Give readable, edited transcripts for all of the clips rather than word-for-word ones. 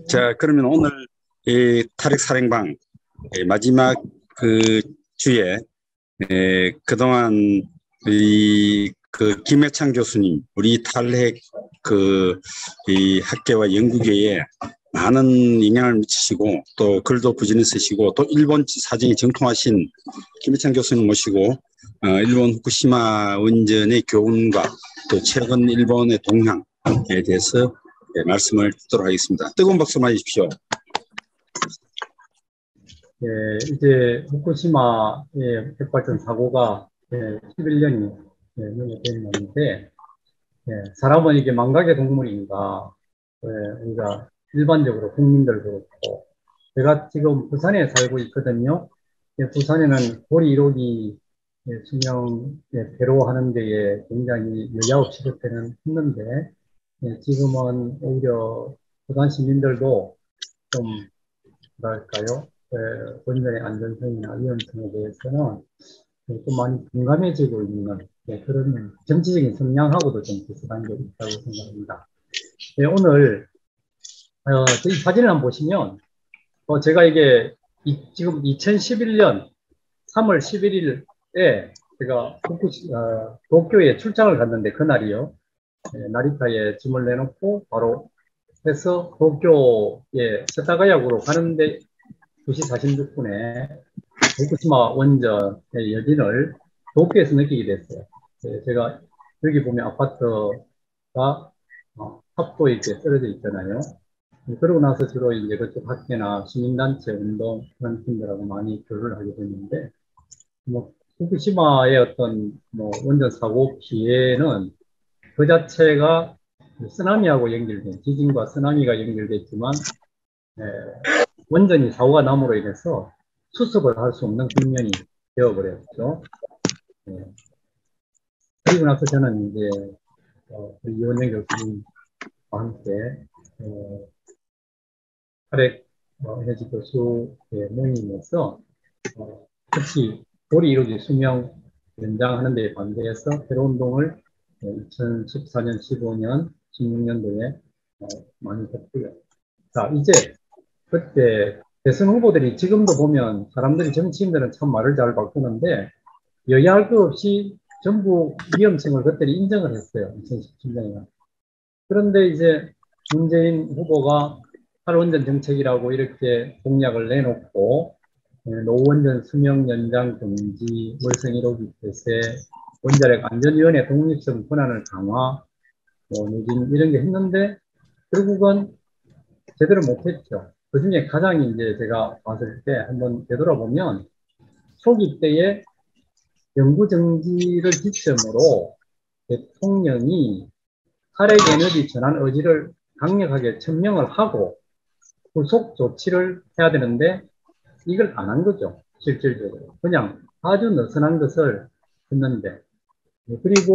자, 그러면 오늘 이 탈핵 살인방 마지막 그 주에 그동안 그 김해창 교수님 우리 탈핵 이 학계와 연구계에 많은 영향을 미치시고 또 글도 부지런히 쓰시고 또 일본 사정이 정통하신 김해창 교수님 모시고 일본 후쿠시마 원전의 교훈과 또 최근 일본의 동향에 대해서 말씀을 듣도록 하겠습니다. 뜨거운 박수 맞으십시오. 이제 후쿠시마의 핵발전 사고가 11년이 넘게 됐는데, 사람은 이게 망각의 동물인가, 우리가 일반적으로 국민들 그렇고, 제가 지금 부산에 살고 있거든요. 부산에는 고리 1호기 수명 배로하는 데에 굉장히 여야없이 그때는 했는데, 지금은 오히려 부산 시민들도 좀 뭐랄까요, 원전의 안전성이나 위험성에 대해서는 좀 많이 공감해지고 있는 그런 정치적인 성향하고도 좀 비슷한 게 있다고 생각합니다. 오늘 이 사진을 한번 보시면 제가 이게 지금 2011년 3월 11일에 제가 도쿄에 출장을 갔는데 그날이요. 나리타에 짐을 내놓고 바로 해서 도쿄에 세타가야구로 가는데 2시 46분에 후쿠시마 원전의 여진을 도쿄에서 느끼게 됐어요. 제가 여기 보면 아파트가 탑도 이렇게 떨어져 있잖아요. 그러고 나서 주로 이제 그쪽 학계나 시민단체 운동 그런 팀들하고 많이 교류를 하게 됐는데, 후쿠시마의 어떤 원전 사고 피해는 그 자체가 쓰나미하고 연결된, 지진과 쓰나미가 연결됐지만, 원전이 사고가 남으로 인해서 수습을 할 수 없는 국면이 되어버렸죠. 그리고 나서 저는 이제, 이원영 교수님과 함께, 탈핵 에너지 교수의 모임에서, 특히 고리 1호기 수명 연장하는 데 반대해서 테러 운동을 2014년, 15년, 16년도에 많이 했고요. 자, 이제 그때 대선 후보들이 지금도 보면 사람들이 정치인들은 참 말을 잘 바꾸는데 여야 할 것 없이 전부 위험성을 그때 인정을 했어요. 2017년에. 그런데 이제 문재인 후보가 탈원전 정책이라고 이렇게 공약을 내놓고 노원전 수명 연장 금지, 월성 1호기 폐쇄, 원자력 안전위원회 독립성 권한을 강화, 이런 게 했는데 결국은 제대로 못했죠. 그 중에 가장 이제 제가 봤을 때 한번 되돌아보면 초기 때에 영구정지를 기점으로 대통령이 탈핵 에너지 전환 의지를 강력하게 천명을 하고 후속 조치를 해야 되는데 이걸 안 한 거죠. 실질적으로. 그냥 아주 느슨한 것을 했는데, 그리고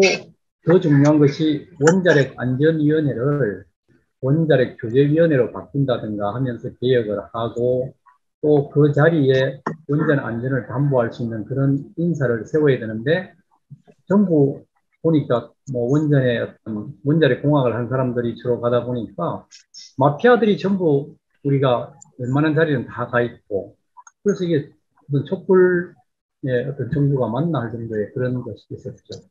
더 중요한 것이 원자력 안전위원회를 원자력 규제위원회로 바꾼다든가 하면서 개혁을 하고 또 그 자리에 원전 안전을 담보할 수 있는 그런 인사를 세워야 되는데 전부 보니까 원자력 공학을 한 사람들이 주로 가다 보니까 마피아들이 전부 우리가 웬만한 자리는 다 가 있고, 그래서 이게 어떤 촛불의 어떤 정부가 맞나 할 정도의 그런 것이 있었죠.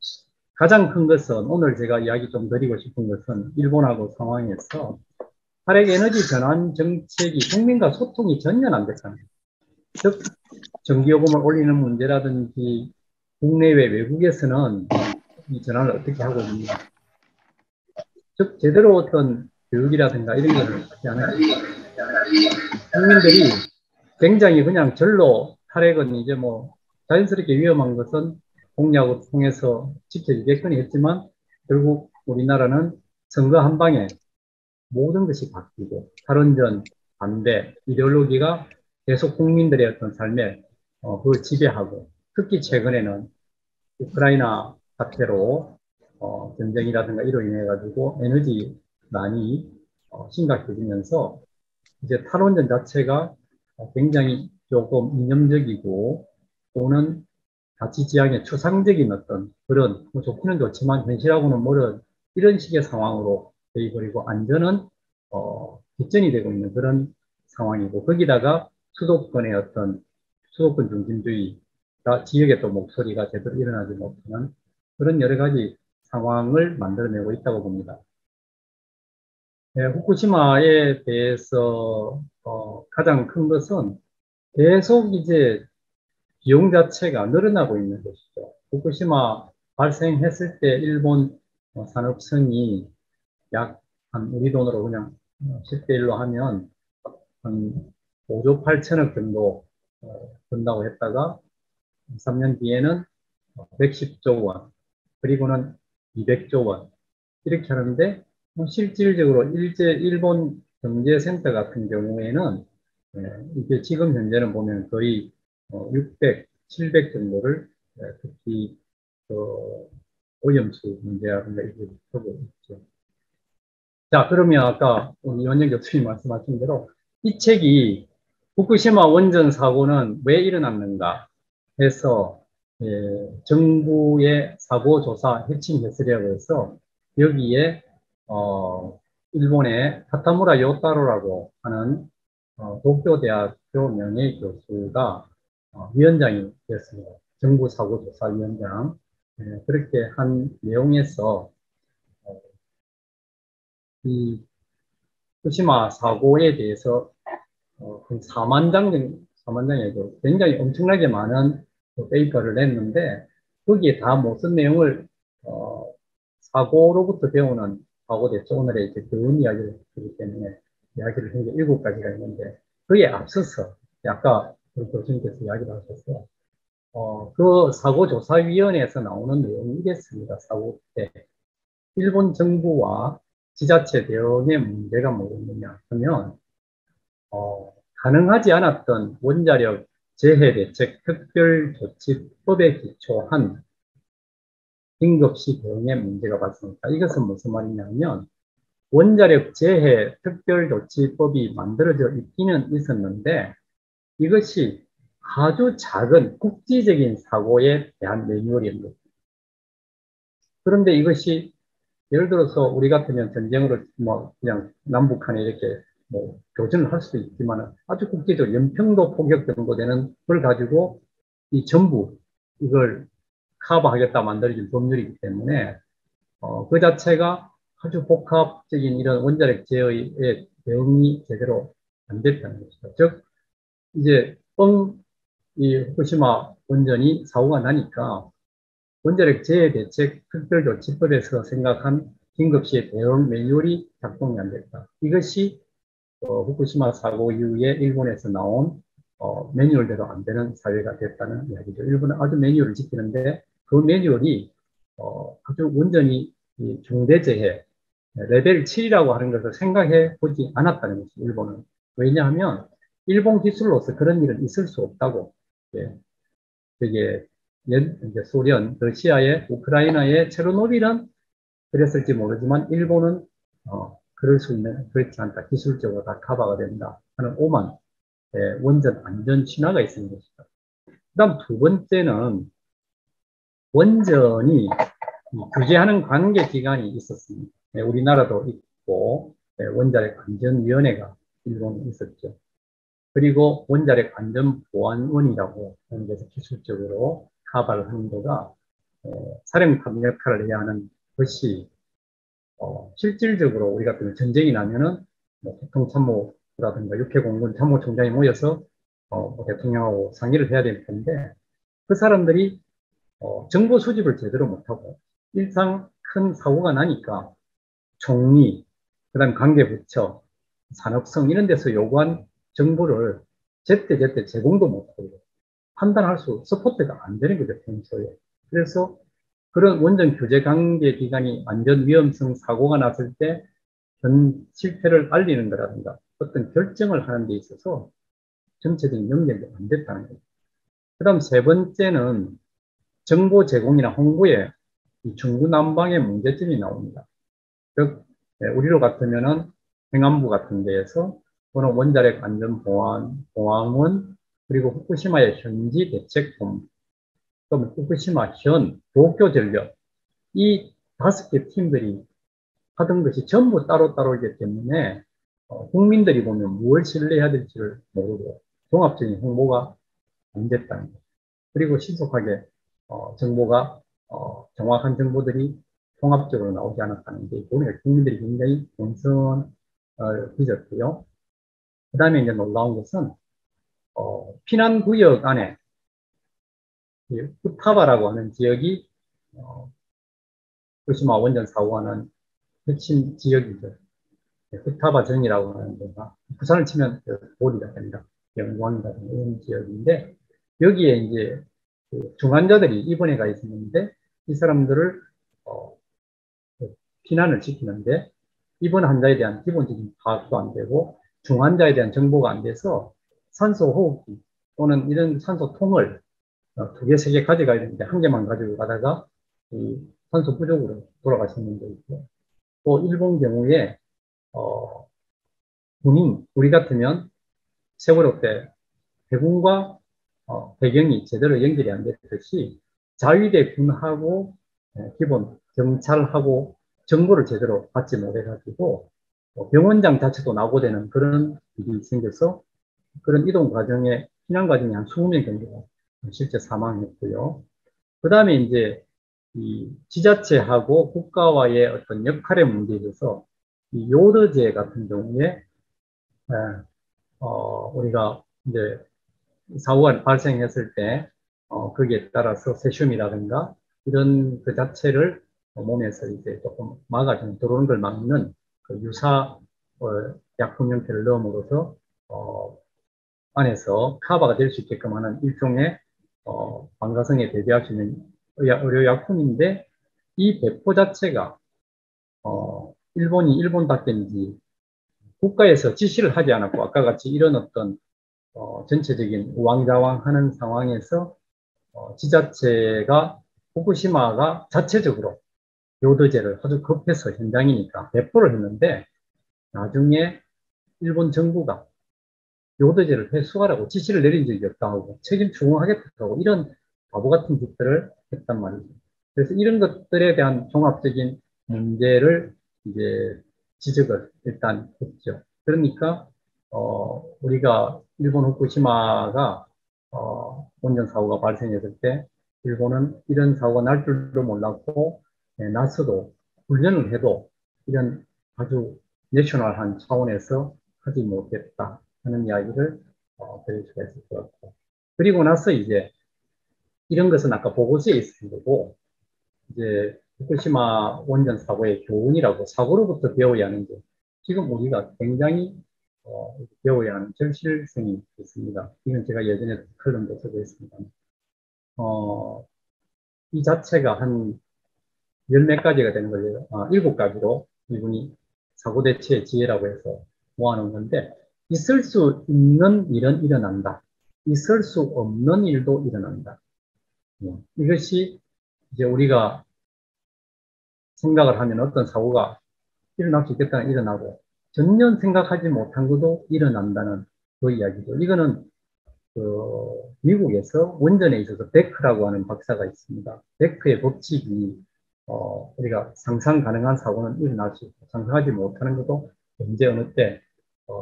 가장 큰 것은 오늘 제가 이야기 좀 드리고 싶은 것은 일본하고 상황에서 탈핵 에너지 전환 정책이 국민과 소통이 전혀 안 됐다는 거예요. 즉 전기요금을 올리는 문제라든지 국내외 외국에서는 이 전환을 어떻게 하고 있는가, 즉 제대로 어떤 교육이라든가 이런 것을 하지 않아요. 국민들이 굉장히 그냥 절로 탈핵은 이제 자연스럽게 위험한 것은 공약을 통해서 지켜지겠거니 했지만 결국 우리나라는 선거 한 방에 모든 것이 바뀌고 탈원전 반대 이데올로기가 계속 국민들의 어떤 삶에 그걸 지배하고, 특히 최근에는 우크라이나 사태로 전쟁이라든가 이로 인해 가지고 에너지난이 심각해지면서 이제 탈원전 자체가 굉장히 조금 이념적이고 또는 가치지향의 추상적인 어떤 그런 좋기는 좋지만 현실하고는 멀은 이런 식의 상황으로 되어버리고, 안전은 뒷전이 되고 있는 그런 상황이고, 거기다가 수도권의 어떤 수도권 중심주의가 지역의 또 목소리가 제대로 일어나지 못하는 그런 여러 가지 상황을 만들어내고 있다고 봅니다. 네, 후쿠시마에 대해서 가장 큰 것은 계속 이제 비용 자체가 늘어나고 있는 것이죠. 후쿠시마 발생했을 때 일본 산업성이 약 한 우리 돈으로 그냥 10대 1로 하면 한 5조 8천억 정도 든다고 했다가 3년 뒤에는 110조 원, 그리고는 200조 원 이렇게 하는데 실질적으로 일본 경제센터 같은 경우에는 이게 지금 현재는 보면 거의 600, 700 정도를 특히 오염수 문제라든가 이게 하고 있죠. 자, 그러면 아까 우리 원영 교수님 말씀하신 대로 이 책이 후쿠시마 원전 사고는 왜 일어났는가 해서 정부의 사고 조사 핵심 해설이라고 해서 여기에 일본의 타타무라 요타로라고 하는 도쿄대학교 명예교수가 위원장이 됐습니다. 정부 사고 조사 위원장. 그렇게 한 내용에서 이 후쿠시마 사고에 대해서 한 4만 장, 4만 장에도 굉장히 엄청나게 많은 페이퍼를 냈는데 거기에 다 못 쓴 내용을 사고로부터 배우는 사고 대처 오늘의 이제 좋은 이야기를 드리기 때문에 이야기를 한 게 7가지가 있는데 그에 앞서서 아까 우리 교수님께서 이야기를 하셨어요. 그 사고조사위원회에서 나오는 내용이 이랬습니다. 사고 때 일본 정부와 지자체 대응의 문제가 뭐였느냐 하면 가능하지 않았던 원자력 재해대책 특별조치법에 기초한 긴급시 대응의 문제가 발생했다. 이것은 무슨 말이냐면 원자력 재해 특별조치법이 만들어져 있기는 있었는데 이것이 아주 작은 국지적인 사고에 대한 매뉴얼입니다. 그런데 이것이 예를 들어서 우리 같으면 전쟁으로 뭐 그냥 남북한에 이렇게 뭐 교전을 할 수도 있지만 아주 국제적 연평도 포격 정도 되는 걸 가지고 이 전부 이걸 커버하겠다 만들어진 법률이기 때문에 그 자체가 아주 복합적인 이런 원자력 재해의 대응이 제대로 안 됐다는 것이죠. 즉 이제 이 후쿠시마 원전이 사고가 나니까 원자력 재해 대책 특별조치법에서 생각한 긴급시의 대응 매뉴얼이 작동이 안 됐다. 이것이 후쿠시마 사고 이후에 일본에서 나온 매뉴얼대로 안 되는 사회가 됐다는 이야기죠. 일본은 아주 매뉴얼을 지키는데 그 매뉴얼이 아주 온전히 중대재해 레벨 7이라고 하는 것을 생각해 보지 않았다는 것이죠. 일본은. 왜냐하면 일본 기술로서 그런 일은 있을 수 없다고. 예. 되게 이제 소련, 러시아의 우크라이나의 체르노빌은 그랬을지 모르지만 일본은 그럴 수 있는 그렇지 않다. 기술적으로 다 커버가 된다 하는 오만 원전 안전 신화가 있는 것이다. 그다음 두 번째는 원전이 규제하는 관계 기관이 있었습니다. 우리나라도 있고 원자력 안전위원회가 일본에 있었죠. 그리고 원자력 안전보안원이라고 하는 데서 기술적으로 커버를 하는 데가 사령탑 역할을 해야 하는 것이 실질적으로 우리 같은 전쟁이 나면은 뭐 국통참모라든가 육해공군 참모총장이 모여서 뭐 대통령하고 상의를 해야 될 텐데 그 사람들이 정보 수집을 제대로 못하고 일상 큰 사고가 나니까 총리, 그다음 관계부처, 산업성 이런 데서 요구한 정보를 제때 제공도 못하고 판단할 수, 서포트가 안 되는 거죠, 평소에. 그래서 그런 원전 규제 관계 기관이 안전 위험성 사고가 났을 때 전 실태를 알리는 거라든가 어떤 결정을 하는 데 있어서 전체적인 연결이 안 됐다는 거죠. 그 다음 세 번째는 정보 제공이나 홍보에 이 중구난방의 문제점이 나옵니다. 즉, 우리로 같으면은 행안부 같은 데에서 또는 원자력 안전보안원 그리고 후쿠시마의 현지 대책본부 그럼 후쿠시마 현 도쿄전력 이 5개 팀들이 하던 것이 전부 따로따로이기 때문에 국민들이 보면 무엇을 신뢰해야 될지를 모르고 종합적인 홍보가 안 됐다는 거예요. 그리고 신속하게 정보가 정확한 정보들이 통합적으로 나오지 않았다는 게 보면 국민들이 굉장히 본선을 빚었고요. 그 다음에 이제 놀라운 것은 피난구역 안에 후타바라고 하는 지역이 후쿠시마 원전 사고가 난 핵심 지역이죠. 후타바전이라고 하는 데가 부산을 치면 도리가 됩니다. 영광이라든가 이런 지역인데 여기에 이제 그 중환자들이 입원해 가 있었는데 이 사람들을 피난을 시키는데 입원 환자에 대한 기본적인 파악도 안 되고 중환자에 대한 정보가 안 돼서 산소 호흡기 또는 이런 산소통을 두 개, 세 개 가져가야 되는데 한 개만 가지고 가다가 이 산소 부족으로 돌아가시는 분 있고 또 일본 경우에 군인 우리 같으면 세월호 때 해군과 배경이 제대로 연결이 안 됐듯이 자위대 군하고 기본 경찰하고 정보를 제대로 받지 못해가지고 병원장 자체도 나고되는 그런 일이 생겨서 그런 이동 과정에 피난 과정에 한 20명 정도가 실제 사망했고요. 그 다음에 이제 이 지자체하고 국가와의 어떤 역할의 문제에 대해서 이 요르제 같은 경우에 우리가 이제 사고가 발생했을 때 거기에 따라서 세슘이라든가 이런 그 자체를 몸에서 이제 조금 막아주는 들어오는 걸 막는 그 유사 약품 형태를 넣음으로써 안에서 커버가 될 수 있게끔 하는 일종의 방사성에 대비할 수 있는 의료약품인데 이 배포 자체가 일본이 일본답게인지 국가에서 지시를 하지 않았고 아까 같이 이런 어떤 전체적인 우왕좌왕하는 상황에서 지자체가 후쿠시마가 자체적으로 요도제를 아주 급해서 현장이니까 배포를 했는데 나중에 일본 정부가 요도제를 회수하라고 지시를 내린 적이 없다고 하고 책임 추궁하겠다고 하고 이런 바보 같은 짓들을 했단 말이죠. 그래서 이런 것들에 대한 종합적인 문제를 이제 지적을 일단 했죠. 그러니까 우리가 일본 후쿠시마가 원전 사고가 발생했을 때 일본은 이런 사고가 날 줄도 몰랐고 나서도 훈련을 해도 이런 아주 내셔널한 차원에서 하지 못했다 하는 이야기를 드릴 수가 있을 것 같고 그리고 나서 이제 이런 것은 아까 보고서에 있을 거고 이제 후쿠시마 원전 사고의 교훈이라고 사고로부터 배워야 하는데 지금 우리가 굉장히 배워야 하는 절실성이 있습니다. 이건 제가 예전에 칼럼도 쓰고 있습니다. 이 자체가 한 열 몇 가지가 되는 거예요. 7가지로 이분이 사고 대처의 지혜라고 해서 모아놓은 건데 있을 수 있는 일은 일어난다. 있을 수 없는 일도 일어난다. 이것이 이제 우리가 생각을 하면 어떤 사고가 일어날 수 있겠다는 일어나고 전혀 생각하지 못한 것도 일어난다는 그 이야기죠. 이거는 미국에서 원전에 있어서 베크라고 하는 박사가 있습니다. 베크의 법칙이 우리가 상상 가능한 사고는 일어날 수 있고 상상하지 못하는 것도 언제 어느 때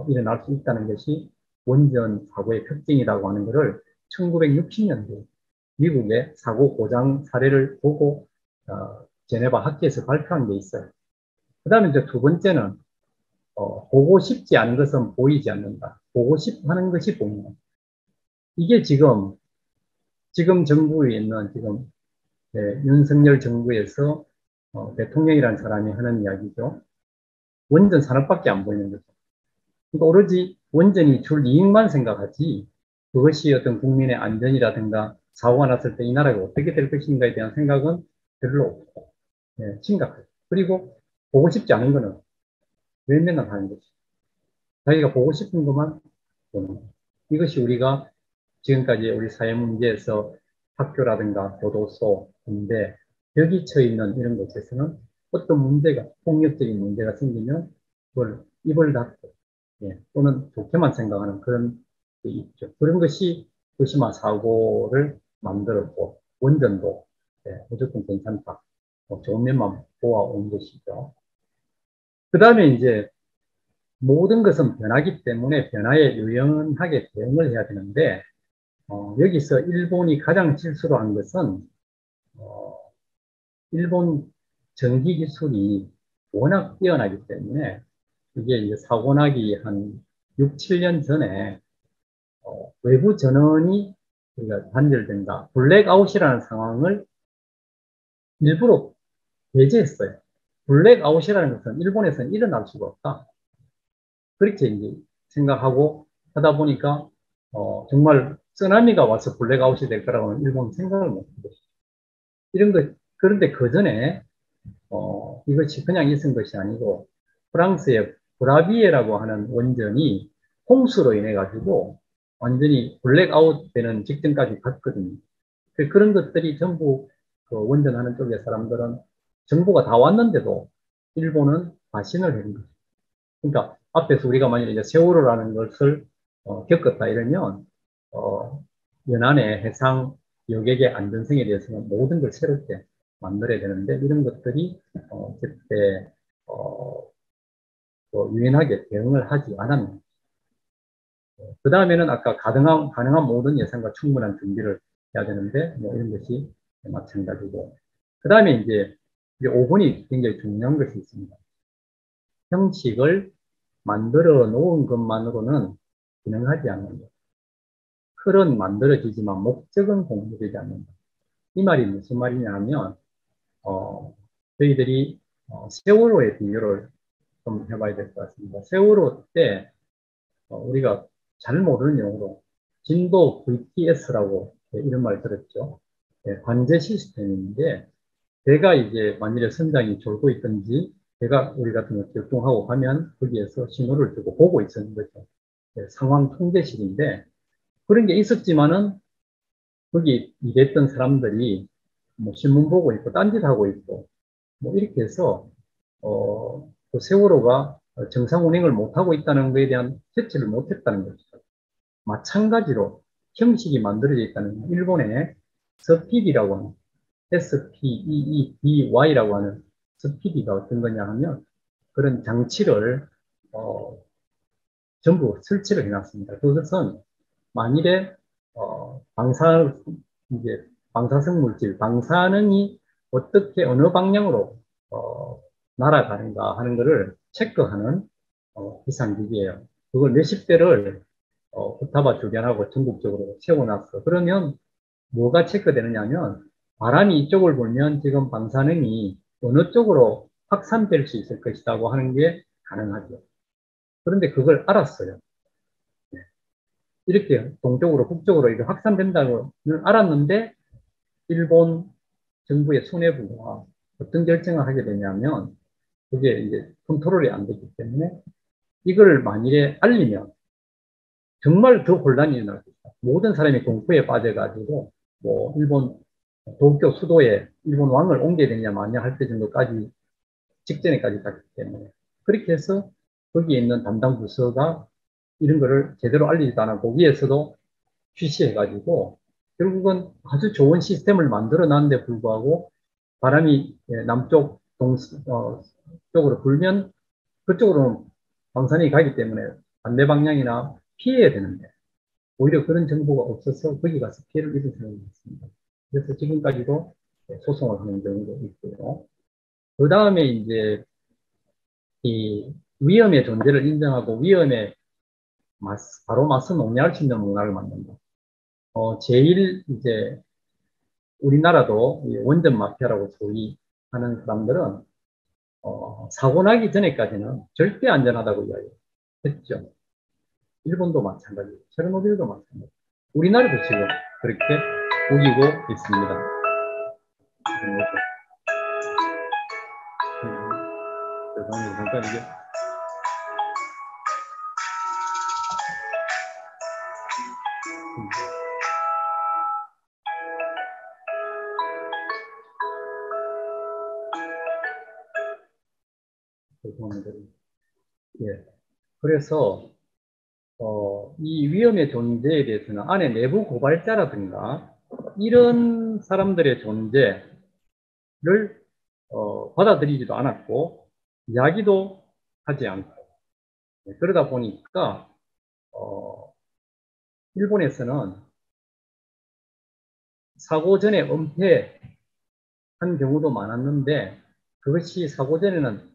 일어날 수 있다는 것이 원전 사고의 특징이라고 하는 것을 1960년도에 미국의 사고 고장 사례를 보고 제네바 학회에서 발표한 게 있어요. 그 다음에 이제 두 번째는 보고 싶지 않은 것은 보이지 않는다. 보고 싶어 하는 것이 보인다. 이게 지금 정부에 있는 지금 윤석열 정부에서 대통령이라는 사람이 하는 이야기죠. 원전 산업밖에 안 보이는 거죠. 그러니까 오로지 원전이 줄 이익만 생각하지 그것이 어떤 국민의 안전이라든가 사고가 났을 때 이 나라가 어떻게 될 것인가에 대한 생각은 별로 없고 심각해요. 그리고 보고 싶지 않은 거는 왜 맨날 하는 거지. 자기가 보고 싶은 것만 보는 거예요. 이것이 우리가 지금까지 우리 사회 문제에서 학교라든가 교도소, 군대, 벽이 쳐 있는 이런 곳에서는 어떤 문제가, 폭력적인 문제가 생기면 그걸 입을 닫고, 또는 좋게만 생각하는 그런 게 있죠. 그런 것이 후쿠시마 사고를 만들었고, 원전도 무조건 괜찮다. 좋은 면만 보아온 것이죠. 그 다음에 이제 모든 것은 변하기 때문에 변화에 유연하게 대응을 해야 되는데 여기서 일본이 가장 실수로 한 것은 어, 일본 전기 기술이 워낙 뛰어나기 때문에 이게 이제 사고 나기 한 6, 7년 전에 외부 전원이 우리가 단절된다. 블랙아웃이라는 상황을 일부러 배제했어요. 블랙아웃이라는 것은 일본에서는 일어날 수가 없다. 그렇게 이제 생각하고 하다 보니까 정말 쓰나미가 와서 블랙아웃이 될 거라고는 일본 생각을 못 했어요. 이런 것 그런데 그 전에 이것이 그냥 있은 것이 아니고 프랑스의 브라비에라고 하는 원전이 홍수로 인해 가지고 완전히 블랙아웃 되는 직전까지 갔거든요. 그런 것들이 전부 그 원전하는 쪽의 사람들은 정보가 다 왔는데도 일본은 바신을 한 거죠. 그러니까 앞에서 우리가 만약에 이제 세월호라는 것을 겪었다 이러면 연안의 해상 여객의 안전성에 대해서는 모든 걸 새롭게 만들어야 되는데 이런 것들이 그때 유연하게 대응을 하지 않았는. 그 다음에는 아까 가능한 모든 예산과 충분한 준비를 해야 되는데 뭐 이런 것이 마찬가지고 그 다음에 이제 5번이 굉장히 중요한 것이 있습니다. 형식을 만들어 놓은 것만으로는 기능하지 않는다. 틀은 만들어지지만 목적은 공유되지 않는다. 이 말이 무슨 말이냐 하면 저희들이 세월호의 비교를 좀 해봐야 될 것 같습니다. 세월호 때 우리가 잘 모르는 용어로 진도 VTS라고 이런 말 들었죠. 관제 시스템인데 배가 이제 만일에 선장이 졸고 있든지 배가 우리 같은 거 격동하고 가면 거기에서 신호를 주고 보고 있었는 거죠. 상황 통제실인데 그런 게 있었지만은 거기 일했던 사람들이 뭐 신문 보고 있고 딴짓하고 있고 뭐 이렇게 해서 그 세월호가 정상 운행을 못하고 있다는 것에 대한 채취를 못했다는 것이죠. 마찬가지로 형식이 만들어져 있다는 일본의 스피디라고 하는 SPEEDY라고 하는 스피디가 어떤 거냐 하면 그런 장치를 전부 설치를 해놨습니다. 그것은 만일에 이제 방사성 물질, 방사능이 어떻게 어느 방향으로 날아가는가 하는 것을 체크하는 비상기기예요. 그걸 몇십 대를 오타바 주변하고 전국적으로 세워놨어. 그러면 뭐가 체크되느냐 하면 바람이 이쪽을 불면 지금 방사능이 어느 쪽으로 확산될 수 있을 것이라고 하는 게 가능하죠. 그런데 그걸 알았어요. 이렇게 동쪽으로 북쪽으로 이렇게 확산된다는 알았는데 일본 정부의 수뇌부가 어떤 결정을 하게 되냐면 그게 이제 컨트롤이 안 되기 때문에 이걸 만일에 알리면 정말 더 혼란이 일어날 수 있다. 모든 사람이 공포에 빠져가지고 뭐 일본 도쿄 수도에 일본 왕을 옮겨야 되냐 마냐 할 때 정도까지 직전에까지 갔기 때문에 그렇게 해서 거기에 있는 담당 부서가 이런 거를 제대로 알리지도 않았고 위에서도 취시해가지고 결국은 아주 좋은 시스템을 만들어 놨는데 불구하고 바람이 남쪽 쪽으로 불면 그쪽으로 방사능이 가기 때문에 반대 방향이나 피해야 되는데 오히려 그런 정보가 없어서 거기 가서 피해를 입은 사람이 있습니다. 그래서 지금까지도 소송을 하는 경우도 있고요. 그 다음에 이제 이 위험의 존재를 인정하고 위험에 바로 맞서 논의할 수 있는 문화를 만든다. 제일 이제 우리나라도 원전 마피아라고 소위 하는 사람들은 사고 나기 전에까지는 절대 안전하다고 이야기했죠. 일본도 마찬가지고 체르노빌도 마찬가지고 우리나라도 지금 그렇게 우기고 있습니다. 죄송합니다. 잠깐 이게 죄송합니다. 예. 그래서 이 위험의 존재에 대해서는 안에 내부 고발자라든가 이런 사람들의 존재를 받아들이지도 않았고 이야기도 하지 않고 그러다 보니까 일본에서는 사고 전에 은폐한 경우도 많았는데 그것이 사고 전에는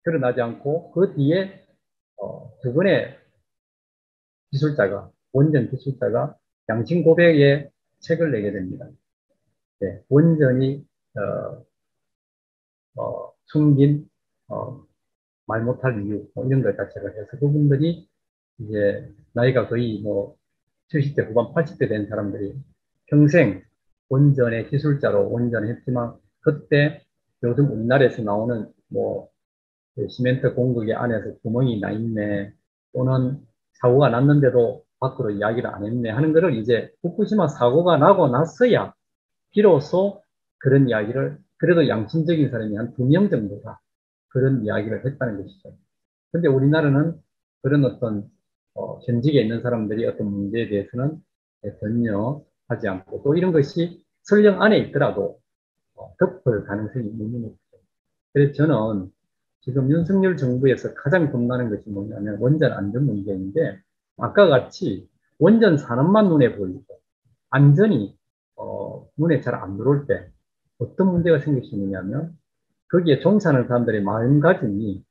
드러나지 않고 그 뒤에 두 번의 기술자가 원전 기술자가 양심 고백의 책을 내게 됩니다. 네, 원전이 숨긴 말 못할 이유 이런 걸 자체를 해서 그분들이 이제 나이가 거의 뭐 70대 후반 80대 된 사람들이 평생 원전의 기술자로 원전했지만 그때 요즘 우리나라에서 나오는 뭐 시멘트 공급기 안에서 구멍이 나 있네 또는 사고가 났는데도 밖으로 이야기를 안 했네 하는 거를 이제 후쿠시마 사고가 나고 났어야 비로소 그런 이야기를 그래도 양심적인 사람이 한 2명 정도가 그런 이야기를 했다는 것이죠. 근데 우리나라는 그런 어떤 현직에 있는 사람들이 어떤 문제에 대해서는 전혀 하지 않고 또 이런 것이 설령 안에 있더라도 덮을 가능성이 있는 거죠. 그래서 저는 지금 윤석열 정부에서 가장 겁나는 것이 뭐냐면 원전 안전 문제인데 아까 같이 원전 산업만 눈에 보이고 안전이 눈에 잘 안 들어올 때 어떤 문제가 생길 수 있느냐면 거기에 종사하는 사람들의 마음가짐이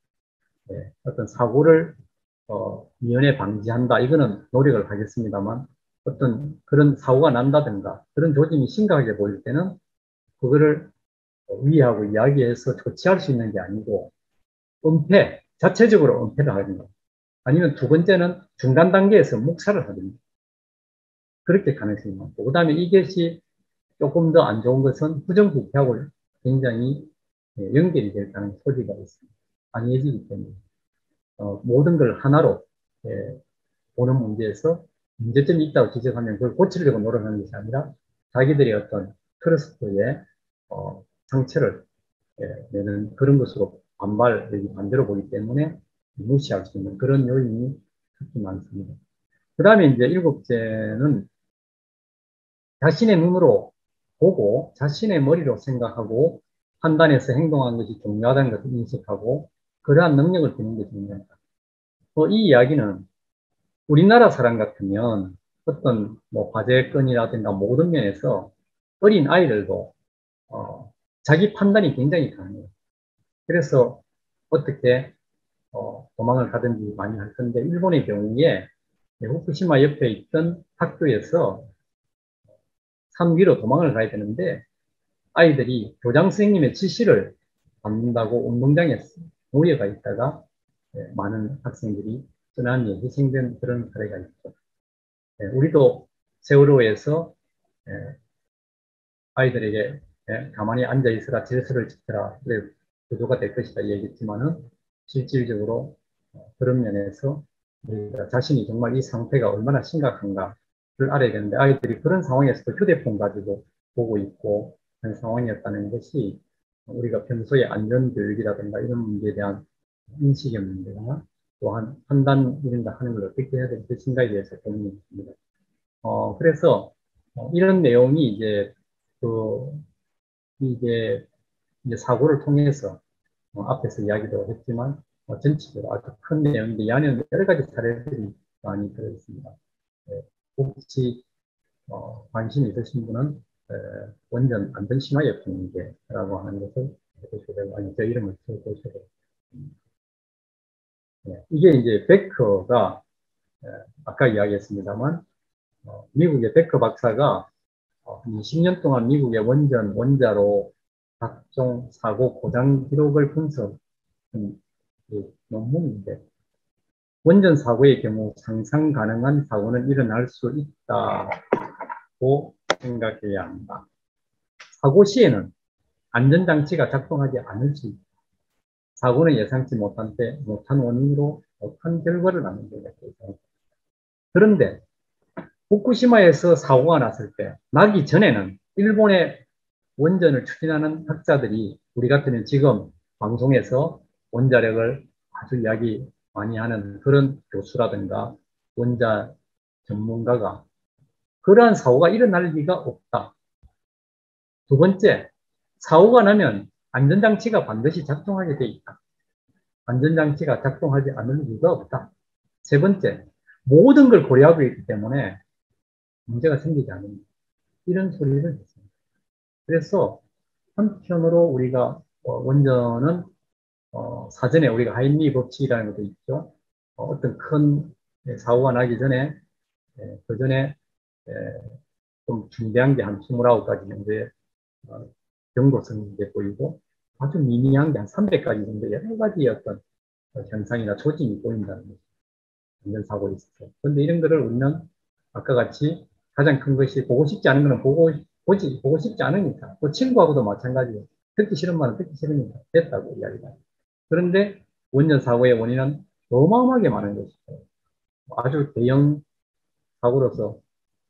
어떤 사고를 미연에 방지한다. 이거는 노력을 하겠습니다만 어떤 그런 사고가 난다든가 그런 조짐이 심각하게 보일 때는 그거를 위하고 이야기해서 조치할 수 있는 게 아니고 은폐, 자체적으로 은폐를 하든가 아니면 두 번째는 중간 단계에서 묵살을 하든가 그렇게 가능성이 많고 그 다음에 이것이 조금 더 안 좋은 것은 부정부패하고 굉장히 연결이 될 가능성이 소지가 있습니다. 안이해지기 때문에 모든 걸 하나로 보는 문제에서 문제점이 있다고 지적하면 그걸 고치려고 노력하는 것이 아니라 자기들의 어떤 트러스트의 상처를 내는 그런 것으로 반대로 보기 때문에 무시할 수 있는 그런 요인이 특히 많습니다. 그 다음에 이제 일곱째는 자신의 눈으로 보고 자신의 머리로 생각하고 판단해서 행동하는 것이 중요하다는 것을 인식하고 그러한 능력을 지닌 것이 중요하다. 이 이야기는 우리나라 사람 같으면 어떤 뭐 과제 건이라든가 모든 면에서 어린 아이들도 자기 판단이 굉장히 강해요. 그래서 어떻게 도망을 가든지 많이 할 건데 일본의 경우에 후쿠시마 옆에 있던 학교에서 산 위로 도망을 가야 되는데 아이들이 교장 선생님의 지시를 받는다고 운동장에 모여가 있다가 많은 학생들이 쓰나미에 희생된 그런 사례가 있죠. 우리도 세월호에서 아이들에게 가만히 앉아 있으라 질서를 지켜라 그래 구조가 될 것이다 얘기했지만은 실질적으로 그런 면에서 우리가 자신이 정말 이 상태가 얼마나 심각한가를 알아야 되는데 아이들이 그런 상황에서도 휴대폰 가지고 보고 있고 그런 상황이었다는 것이 우리가 평소에 안전교육이라든가 이런 문제에 대한 인식의 문제나 또한 판단 이런 거 하는 걸 어떻게 해야 될 것인가에 대해서 고민이 있습니다. 그래서 이런 내용이 그 이제 사고를 통해서 앞에서 이야기도 했지만 전체적으로 아주 큰 내용인데 이 안에는 여러 가지 사례들이 많이 들어있습니다. 혹시 관심 있으신 분은 원전 안전 심화의 문제라고 하는 것을 보시고 아니 제 이름을 써보시고 이게 이제 베커가 아까 이야기했습니다만 미국의 베커 박사가 20년 동안 미국의 원전 원자로 각종 사고 고장 기록을 분석한 논문인데 원전 사고의 경우 상상 가능한 사고는 일어날 수 있다고 생각해야 한다. 사고 시에는 안전장치가 작동하지 않을 수 있다. 사고는 예상치 못한 원인으로 못한 결과를 낳는 데가 있다. 그런데 후쿠시마에서 사고가 났을 때 나기 전에는 일본의 원전을 추진하는 학자들이 우리 같으면 지금 방송에서 원자력을 아주 이야기 많이 하는 그런 교수라든가 원자 전문가가 그러한 사고가 일어날 리가 없다. 두 번째, 사고가 나면 안전장치가 반드시 작동하게 돼 있다. 안전장치가 작동하지 않을 리가 없다. 세 번째, 모든 걸 고려하고 있기 때문에 문제가 생기지 않는 이런 소리를 했습니다. 그래서 한편으로 우리가 원전은 사전에 우리가 하인리 법칙이라는 것도 있죠. 어떤 큰 사고가 나기 전에 그 전에 좀 중대한 게 한 29가지 정도의 경고성이 보이고 아주 미미한 게 한 300가지 정도 여러 가지 어떤 현상이나 조짐이 보인다는 거죠. 안전 사고에 있어서. 그런데 이런 거를 우리는 아까 같이 가장 큰 것이 보고 싶지 않은 거는 보고 싶지 않으니까. 또 친구하고도 마찬가지예요. 듣기 싫은 말은 듣기 싫으니까 됐다고 이야기가. 그런데 원전 사고의 원인은 어마어마하게 많은 것이죠. 아주 대형 사고로서,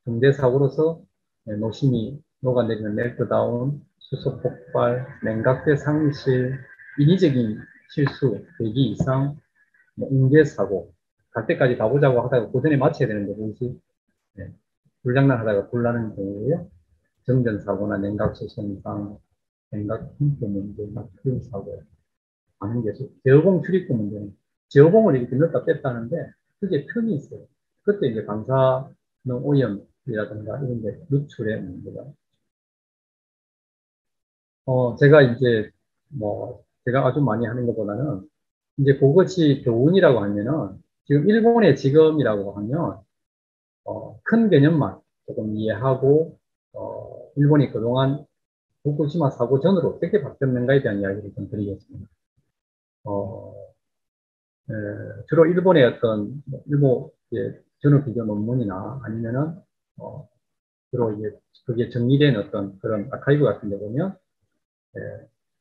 중대 사고로서 노심이 녹아내리는 멜트다운, 수소 폭발, 냉각대 상실, 인위적인 실수, 대기 이상, 인재 사고, 갈 때까지 가보자고 하다가 그 전에 마쳐야 되는데, 그것이 불장난 하다가 불나는 경우에요. 정전사고나 냉각수 손상, 냉각 펌프 문제, 나트륨 사고, 많은 게 제어봉 출입구 문제는 제어봉을 이렇게 넣었다 뺐다 하는데 그게 틈이 있어요. 그때 이제 방사능 오염이라든가 이런 게 누출의 문제가. 제가 이제 제가 아주 많이 하는 것보다는 이제 그것이 교훈이라고 하면은 지금 일본의 지금이라고 하면 큰 개념만 조금 이해하고 일본이 그동안 후쿠시마 사고 전으로 어떻게 바뀌었는가에 대한 이야기를 좀 드리겠습니다. 주로 일본의 어떤 일본 전후 비교 논문이나 아니면은 주로 이제 그게 정리된 어떤 그런 아카이브 같은 데 보면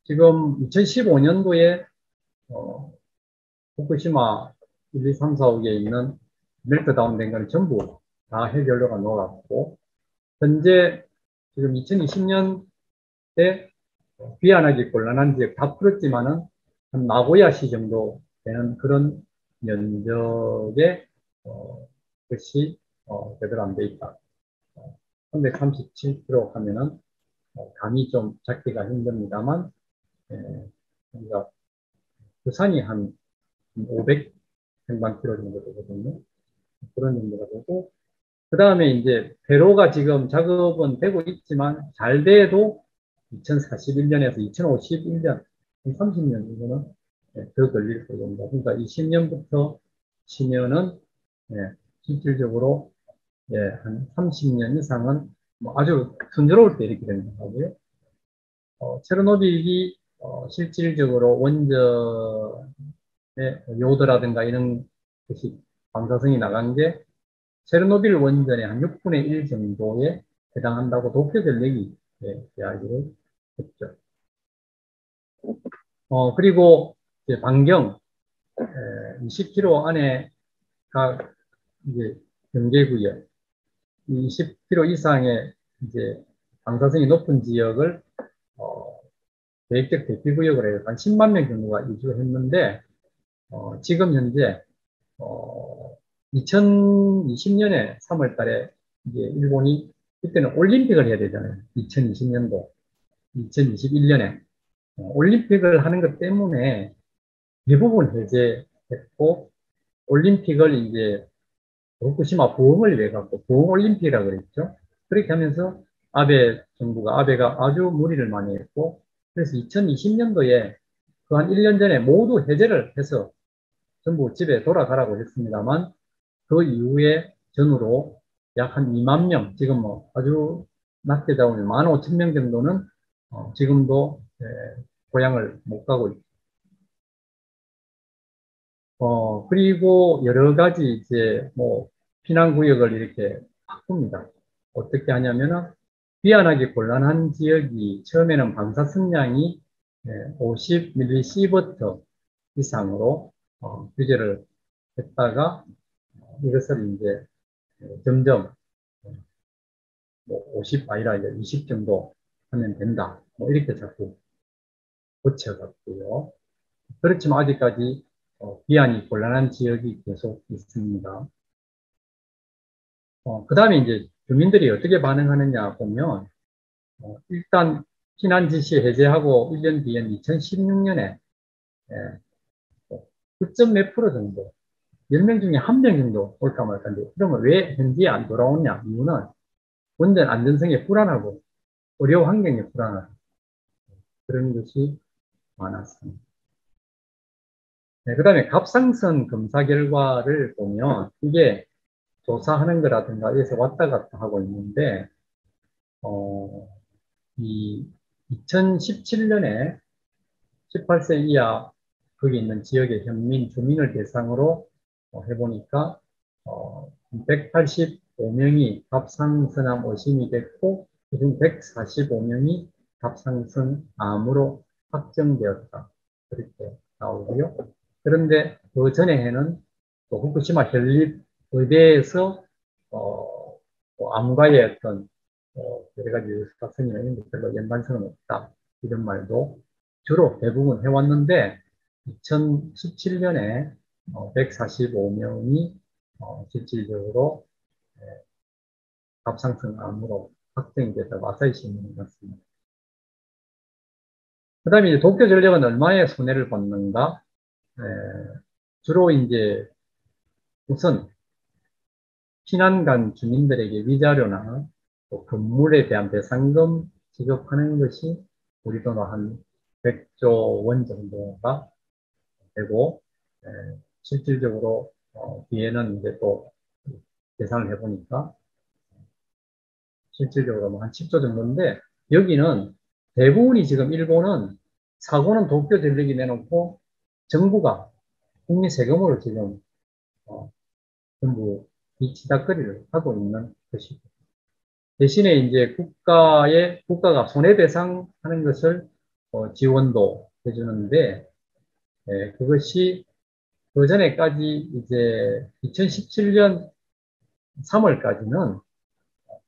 지금 2015년도에 후쿠시마 1, 2, 3, 4, 5에 있는 멜트다운 된 거는 전부 다 해결료가 녹았고 현재 지금 2020년에 귀환하기 곤란한 지역 다 풀었지만은 한 나고야시 정도 되는 그런 면적의 것이 제대로 안 돼 있다. 337km 하면은 감이 좀 잡기가 힘듭니다만 그러니까 부산이 한 500평방킬로 정도 되거든요. 그런 정도가 되고 그 다음에 이제 배로가 지금 작업은 되고 있지만 잘 돼도 2041년에서 2051년, 30년 정도는 더 걸릴 겁니다. 그러니까 20년부터 치면은 실질적으로 한 30년 이상은 아주 순조로울 때 이렇게 되는 거고요. 체르노빌이 실질적으로 원전의 요도라든가 이런 것이 방사성이 나간 게 체르노빌 원전의 한 6분의 1 정도에 해당한다고 도쿄 전력이 이야기를 했죠. 그리고 이제 반경 20km 안에가 이제 경계구역, 20km 이상의 이제 방사성이 높은 지역을 계획적 대피구역으로 해서 한 10만 명 정도가 이주했는데 지금 현재 2020년에 3월 달에 이제 일본이 그때는 올림픽을 해야 되잖아요. 2020년도, 2021년에 올림픽을 하는 것 때문에 대부분 해제했고 올림픽을 이제 후쿠시마 부흥을 위해 갖고 부흥 올림픽이라고 그랬죠. 그렇게 하면서 아베가 아주 무리를 많이 했고 그래서 2020년도에 그 한 1년 전에 모두 해제를 해서 전부 집에 돌아가라고 했습니다만 그 이후에 전후로 약 한 2만 명, 지금 아주 낮게 잡으면 15,000명 정도는 지금도 고향을 못 가고 있습니다. 그리고 여러 가지 이제 피난구역을 이렇게 바꿉니다. 어떻게 하냐면은 귀환하기 곤란한 지역이 처음에는 방사성량이 50mSv 이상으로 규제를 했다가 이것을 이제 점점 50 아니라 이제 20 정도 하면 된다. 이렇게 자꾸 고쳐갔고요. 그렇지만 아직까지 귀환이 곤란한 지역이 계속 있습니다. 그 다음에 이제 주민들이 어떻게 반응하느냐 보면 일단 피난 지시 해제하고 1년 뒤엔 2016년에 9몇 프로 정도 10명 중에 1명 정도 올까 말까인데, 그러면 왜 현지에 안 돌아오냐? 이유는 원전 안전성에 불안하고 의료 환경에 불안하고 그런 것이 많았습니다. 네, 그 다음에 갑상선 검사 결과를 보면 이게 조사하는 거라든가 여기서 왔다 갔다 하고 있는데, 이 2017년에 18세 이하 거기 있는 지역의 현민, 주민을 대상으로 해보니까 185명이 갑상선암 의심이 됐고 그중 145명이 갑상선암으로 확정되었다. 그렇게 나오고요. 그런데 그 전에 해는 또 후쿠시마 현립의대에서 암과의 어떤 여러 가지 유사성이나 이런 것 별로 연관성은 없다. 이런 말도 주로 대부분 해왔는데 2017년에 145명이 실질적으로 갑상선암으로 확정이 돼서 아사히 신문이 났습니다. 그 다음에 이제 도쿄 전력은 얼마의 손해를 받는가? 주로 이제 우선 피난간 주민들에게 위자료나 또 건물에 대한 배상금 지급하는 것이 우리 돈으로 한 100조 원 정도가 되고, 실질적으로 뒤에는 이제 또 계산을 해보니까 실질적으로 뭐 한 10조 정도인데, 여기는 대부분이 지금 일본은 사고는 도쿄 전력이 내놓고 정부가 국민 세금으로 지금 전부 이 치닫거리를 하고 있는 것이고, 대신에 이제 국가가 손해배상하는 것을 지원도 해주는데, 그것이 그 전에까지 이제 2017년 3월까지는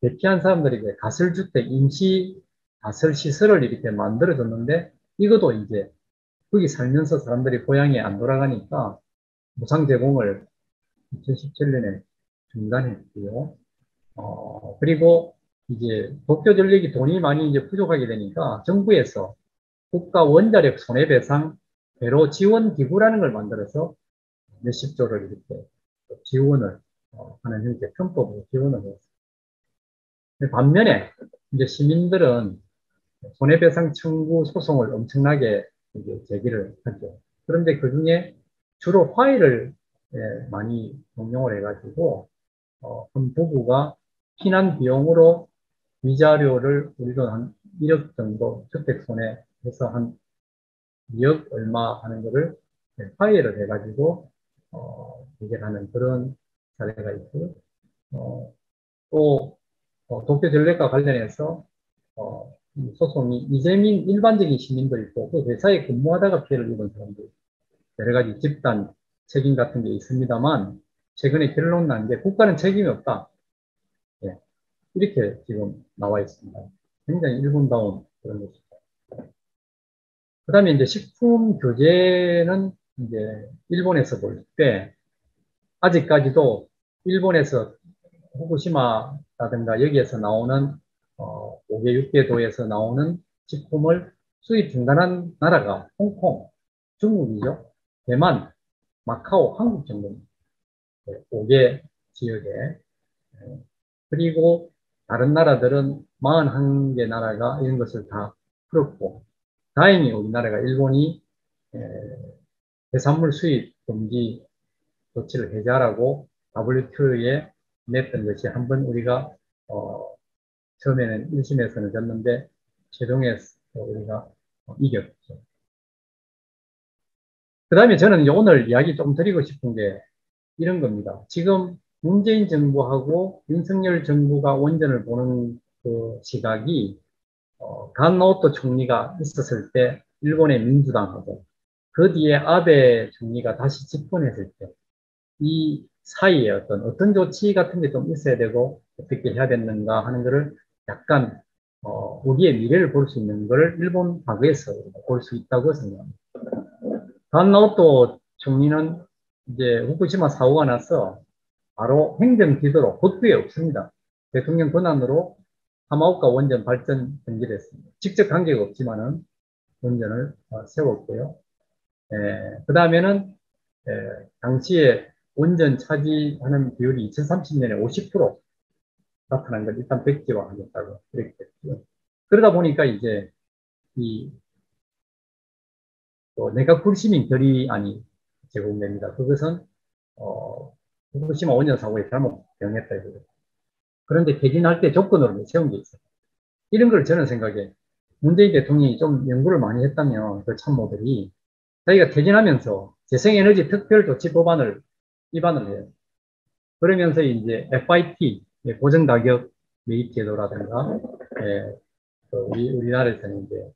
대피한 사람들에게 가설주택, 임시 가설시설을 이렇게 만들어줬는데, 이것도 이제 거기 살면서 사람들이 고향에 안 돌아가니까 무상 제공을 2017년에 중단했고요. 그리고 이제 도쿄 전력이 돈이 많이 이제 부족하게 되니까 정부에서 국가 원자력 손해배상 배로 지원 기구라는 걸 만들어서 몇십 조를 이렇게 지원을 하는 형태, 편법으로 지원을 했습니다. 반면에 이제 시민들은 손해배상 청구 소송을 엄청나게 이제 제기를 하죠. 그런데 그 중에 주로 화해를 많이 동용을 해가지고 한 부부가 피난 비용으로 위자료를 우리도 한 1억 정도 주택 손해해서 한 2억 얼마 하는 거를 화해를 해가지고 해결하는 그런 사례가 있고, 또 도쿄 전력과 관련해서 이 소송이 이재민 일반적인 시민도 있고 그 회사에 근무하다가 피해를 입은 사람도 있고 여러 가지 집단 책임 같은 게 있습니다만, 최근에 결론 난 게 국가는 책임이 없다. 예, 이렇게 지금 나와 있습니다. 굉장히 일본다운 그런 것입니다. 그 다음에 이제 식품 규제는 이제 일본에서 볼 때 아직까지도 일본에서 후쿠시마라든가 여기에서 나오는 5개, 6개 도에서 나오는 식품을 수입 중단한 나라가 홍콩, 중국이죠. 대만, 마카오, 한국 정도입니다. 5개 지역에. 그리고 다른 나라들은 41개 나라가 이런 것을 다 풀었고, 다행히 우리나라가 일본이 해산물 수입 금지 조치를 해제하라고 WTO에 냈던 것이 한번 우리가 처음에는 1심에서는 졌는데 최종에서 우리가 이겼죠. 그 다음에 저는 오늘 이야기 좀 드리고 싶은 게 이런 겁니다. 지금 문재인 정부하고 윤석열 정부가 원전을 보는 그 시각이 간노토 총리가 있었을 때 일본의 민주당하고 그 뒤에 아베 총리가 다시 집권했을 때 이 사이에 어떤 조치 같은 게 좀 있어야 되고 어떻게 해야 되는가 하는 거를 약간 우리의 미래를 볼 수 있는 거를 일본 과거에서 볼 수 있다고 생각합니다. 간노토 총리는 이제 후쿠시마 사고가 나서 바로 행정 지도로 법규에 없습니다. 대통령 권한으로 하마오카 원전 발전 정지를 했습니다. 직접 관계가 없지만은 원전을 세웠고요. 그 다음에는 당시에 원전 차지하는 비율이 2030년에 50% 나타난 걸 일단 백지화하겠다고 그렇게 했고요. 그러다 보니까 이제 이 내각 불시민 결의안이 제공됩니다. 그것은 후쿠시마 원전 사고에 잘못 대응했다 이거죠. 그런데 개진할 때 조건으로 세운 게 있어요. 이런 걸 저는 생각해. 문재인 대통령이 좀 연구를 많이 했다면 그 참모들이 자기가 퇴진하면서 재생에너지 특별조치법안을 입안을 해요. 그러면서 이제 FIT, 고정가격 매입제도라든가, 우리나라에서는 이제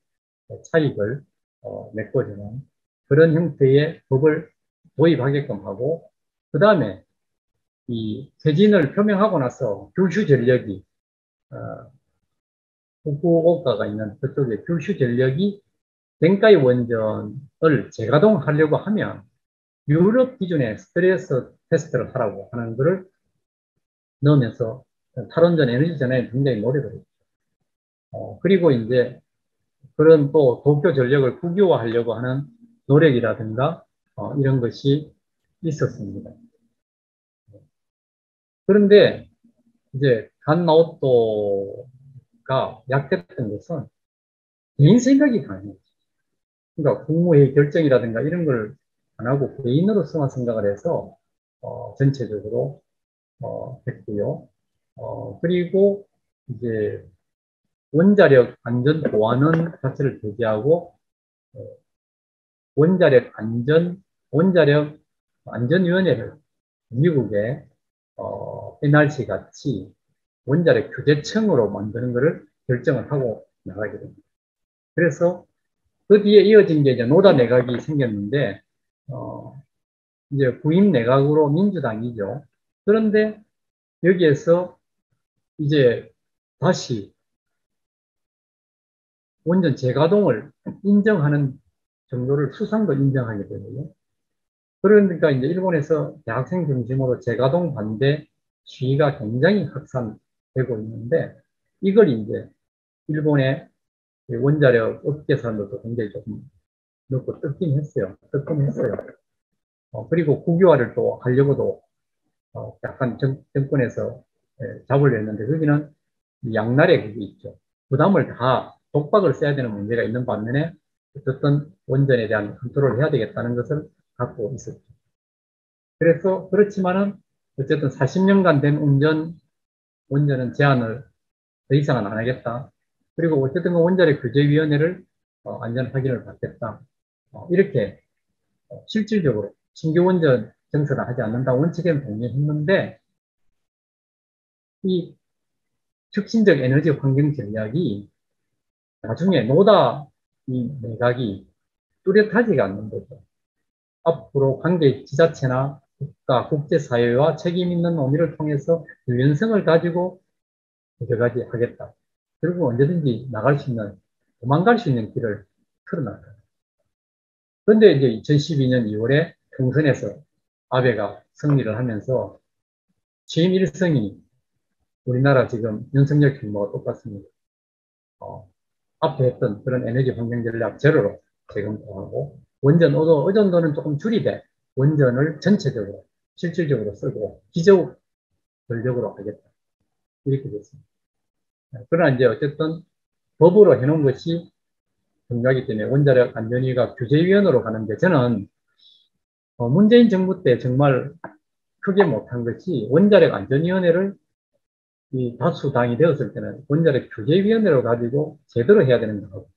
차익을 메꿔주는 그런 형태의 법을 도입하게끔 하고, 그 다음에 이 퇴진을 표명하고 나서 규슈 전력이 후쿠오카가 있는 그쪽에 규슈 전력이 덴카이 원전을 재가동하려고 하면 유럽 기준의 스트레스 테스트를 하라고 하는 것을 넣으면서 탈원전 에너지 전환에 굉장히 노력을 했죠. 그리고 이제 그런 또 도쿄 전력을 국유화하려고 하는 노력이라든가 이런 것이 있었습니다. 그런데 이제 간나오토가 약했던 것은 개인 생각이 강해요. 그러니까 국무회의 결정이라든가 이런 걸 안 하고 개인으로서만 생각을 해서 전체적으로 했고요. 그리고 이제 원자력 안전 보완원 자체를 배제하고 원자력 안전위원회를 미국의 NRC 같이 원자력 규제청으로 만드는 것을 결정을 하고 나가게 됩니다. 그래서 그 뒤에 이어진 게 이제 노다 내각이 생겼는데 이제 부임 내각으로 민주당이죠. 그런데 여기에서 이제 다시 원전 재가동을 인정하는 정도를 수상도 인정하게 되고요. 그러니까 이제 일본에서 대학생 중심으로 재가동 반대 시위가 굉장히 확산되고 있는데 이걸 이제 일본의 원자력 업계 사람들도 굉장히 조금 넣고 뜯긴 했어요. 그리고 국유화를 또 하려고도 약간 정권에서 잡으려 했는데 거기는 양날의 그게 있죠. 부담을 다 독박을 써야 되는 문제가 있는 반면에 어쨌든 원전에 대한 컨트롤을 해야 되겠다는 것을 갖고 있었죠. 그래서 그렇지만은 어쨌든 40년간 된 원전은 제한을 더 이상은 안 하겠다. 그리고 어쨌든 그 원자력 규제위원회를 안전 확인을 받겠다. 이렇게 실질적으로 신규 원전 증설을 하지 않는다 원칙에는 동의했는데 이 혁신적 에너지 환경 전략이 나중에 노다 이 내각이 뚜렷하지가 않는 거죠. 앞으로 관계 지자체나 국가, 국제사회와 책임 있는 논의를 통해서 유연성을 가지고 여러 가지 하겠다. 그리고 언제든지 나갈 수 있는, 도망갈 수 있는 길을 틀어놨다. 그런데 이제 2012년 2월에 총선에서 아베가 승리를 하면서 취임 일성이 우리나라 지금 윤석열 정부가 똑같습니다. 앞에 했던 그런 에너지 환경 전략 제로로 재검토하고 원전 의존도는 조금 줄이되 원전을 전체적으로 실질적으로 쓰고 기저 전력으로 하겠다. 이렇게 됐습니다. 그러나 이제 어쨌든 법으로 해놓은 것이 중요하기 때문에 원자력 안전위가 규제위원회로 가는데 저는 문재인 정부 때 정말 크게 못한 것이 원자력 안전위원회를 이 다수당이 되었을 때는 원자력 규제위원회로 가지고 제대로 해야 되는 거고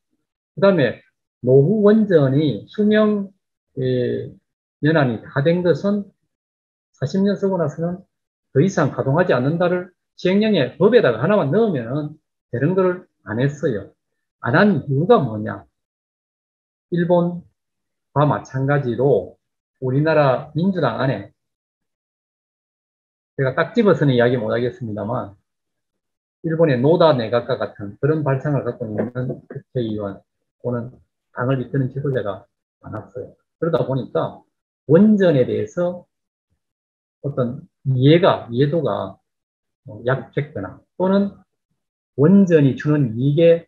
그 다음에 노후 원전이 수명 연한이 다 된 것은 40년 쓰고 나서는 더 이상 가동하지 않는다를 시행령에 법에다가 하나만 넣으면 되는 걸 안 했어요. 안 한 이유가 뭐냐? 일본과 마찬가지로 우리나라 민주당 안에 제가 딱 집어서는 이야기 못 하겠습니다만 일본의 노다 내각과 같은 그런 발상을 갖고 있는 국회의원 또는 당을 이끄는 지도자가 많았어요. 그러다 보니까 원전에 대해서 어떤 이해도가 약했거나 또는 원전이 주는 이익에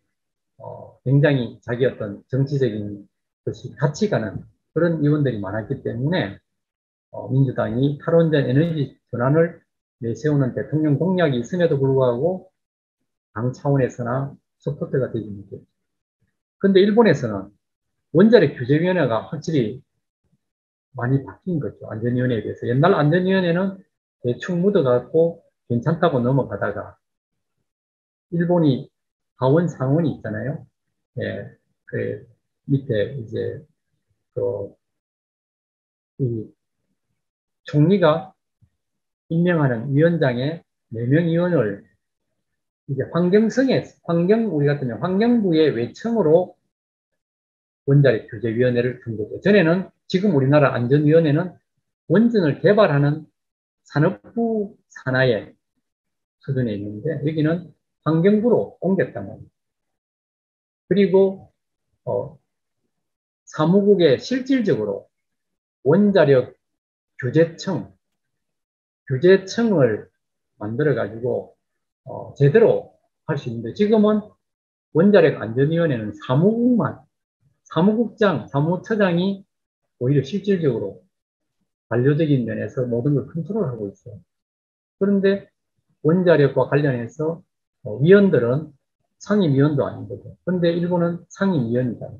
굉장히 자기 어떤 정치적인 것이 같이 가는 그런 의원들이 많았기 때문에 민주당이 탈원전 에너지 전환을 내세우는 대통령 공약이 있음에도 불구하고 당 차원에서나 서포트가 되지 못했죠. 그런데 일본에서는 원자력 규제위원회가 확실히 많이 바뀐 거죠. 안전위원회에 대해서. 옛날 안전위원회는 대충 묻어갖고 괜찮다고 넘어가다가 일본이 하원 상원이 있잖아요. 예, 그 밑에 이제 그 이 총리가 임명하는 위원장에 4명 위원을 이제 우리 같으면 환경부의 외청으로 원자력 규제위원회를 둔 거죠. 전에는 지금 우리나라 안전위원회는 원전을 개발하는 산업부 산하의 수준에 있는데 여기는 환경부로 옮겼단 말이에요. 그리고 사무국에 실질적으로 원자력 규제청을 만들어 가지고 제대로 할 수 있는데 지금은 원자력 안전위원회는 사무국장, 사무처장이 오히려 실질적으로 관료적인 면에서 모든 걸 컨트롤하고 있어요. 그런데 원자력과 관련해서 위원들은 상임위원도 아닌 거죠. 그런데 일본은 상임위원이다.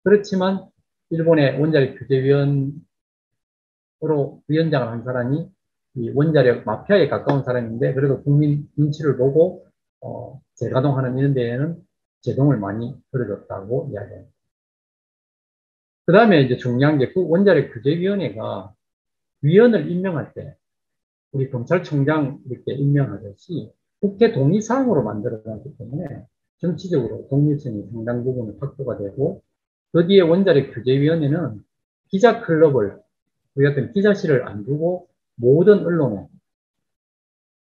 그렇지만 일본의 원자력 규제위원으로 위원장을 한 사람이 이 원자력 마피아에 가까운 사람인데 그래도 국민 눈치를 보고 재가동하는 이런 데에는 제동을 많이 들어줬다고 이야기합니다. 그 다음에 이제 중요한 게 그 원자력 규제위원회가 위원을 임명할 때 우리 검찰총장 이렇게 임명하듯이 국회 동의사항으로 만들어놨기 때문에 정치적으로 독립성이 상당 부분 확보가 되고 거기에 원자력 규제위원회는 기자클럽을 우리 같은 기자실을 안 두고 모든 언론에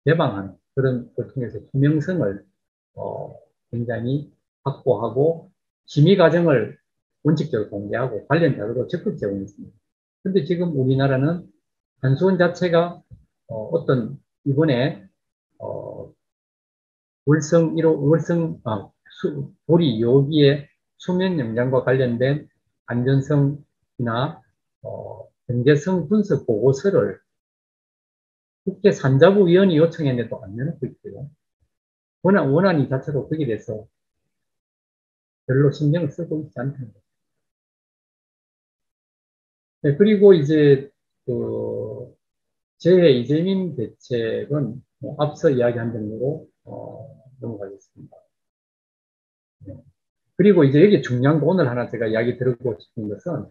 개방하는 그런 걸 통해서 투명성을 굉장히 확보하고 심의 과정을 원칙적으로 공개하고 관련 자료도 적극 제공했습니다. 그런데 지금 우리나라는 한수원 자체가 이번에 보리 2호기의 수면 영향과 관련된 안전성이나 경제성 분석 보고서를 국회 산자부위원회 요청했는데도 안 내놓고 있고요. 원안이 자체도 거기에 대해서 별로 신경을 쓰고 있지 않다는 거죠. 네, 그리고 이제 제 이재민 대책은 앞서 이야기한 정도로 넘어가겠습니다. 네. 그리고 이제 여기 중요한 거 오늘 하나 제가 이야기 드리고 싶은 것은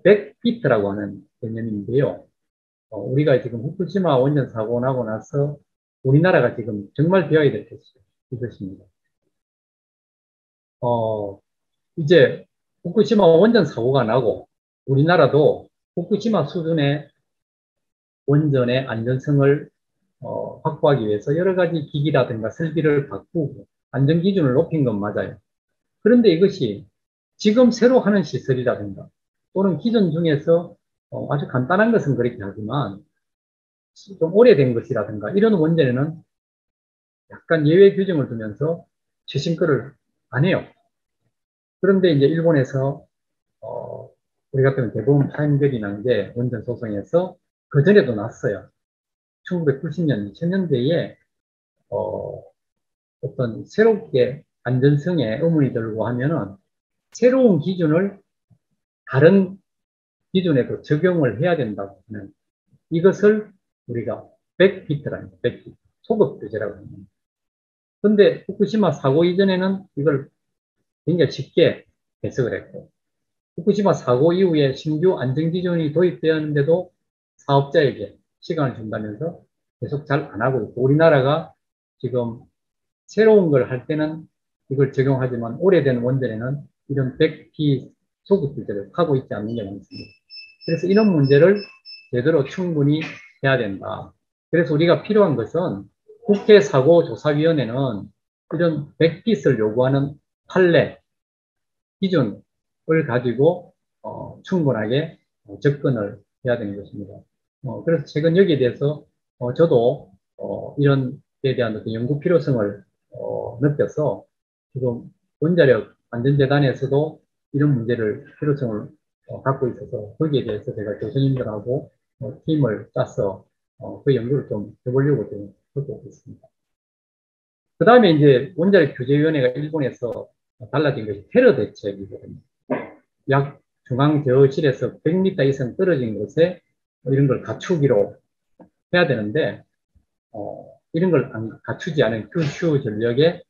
백피트라고 하는 개념인데요. 우리가 지금 후쿠시마 원전 사고 나고 나서 우리나라가 지금 정말 배워야 될 것이 이것입니다. 이제 후쿠시마 원전 사고가 나고 우리나라도 후쿠시마 수준의 원전의 안전성을 확보하기 위해서 여러 가지 기기라든가 설비를 바꾸고 안전 기준을 높인 건 맞아요. 그런데 이것이 지금 새로 하는 시설이라든가 또는 기존 중에서 아주 간단한 것은 그렇게 하지만 좀 오래된 것이라든가 이런 원전에는 약간 예외 규정을 두면서 최신 거를 안 해요. 그런데 이제 일본에서 우리 같은 대법원 판결이 난 게 원전 소송에서 그 전에도 났어요. 1990년, 2000년대에 어떤 새롭게 안전성에 의문이 들고 하면은 새로운 기준을 다른 기준에도 적용을 해야 된다고 하는 이것을 우리가 백피트라는 거예요. 백피트. 소급 규제라고 합니다. 근데 후쿠시마 사고 이전에는 이걸 굉장히 쉽게 해석을 했고 후쿠시마 사고 이후에 신규 안전기준이 도입되었는데도 사업자에게 시간을 준다면서 계속 잘 안 하고 있고 우리나라가 지금 새로운 걸 할 때는 이걸 적용하지만 오래된 원전에는 이런 백피 소급 규제를 하고 있지 않는 게 많습니다. 그래서 이런 문제를 제대로 충분히 해야 된다. 그래서 우리가 필요한 것은 국회 사고조사위원회는 이런 백핏을 요구하는 판례, 기준을 가지고 충분하게 접근을 해야 되는 것입니다. 그래서 최근 여기에 대해서 저도 이런 데 대한 어떤 연구 필요성을 느껴서 지금 원자력 안전재단에서도 이런 문제를 필요성을 갖고 있어서 거기에 대해서 제가 교수님들하고 팀을 짜서 그 연구를 좀 해보려고 좀 하고 있습니다. 그 다음에 이제 원자력 규제위원회가 일본에서 달라진 것이 테러 대책이거든요. 약 중앙 제어실에서 100m 이상 떨어진 곳에 이런 걸 갖추기로 해야 되는데 이런 걸 갖추지 않은 규슈 전력의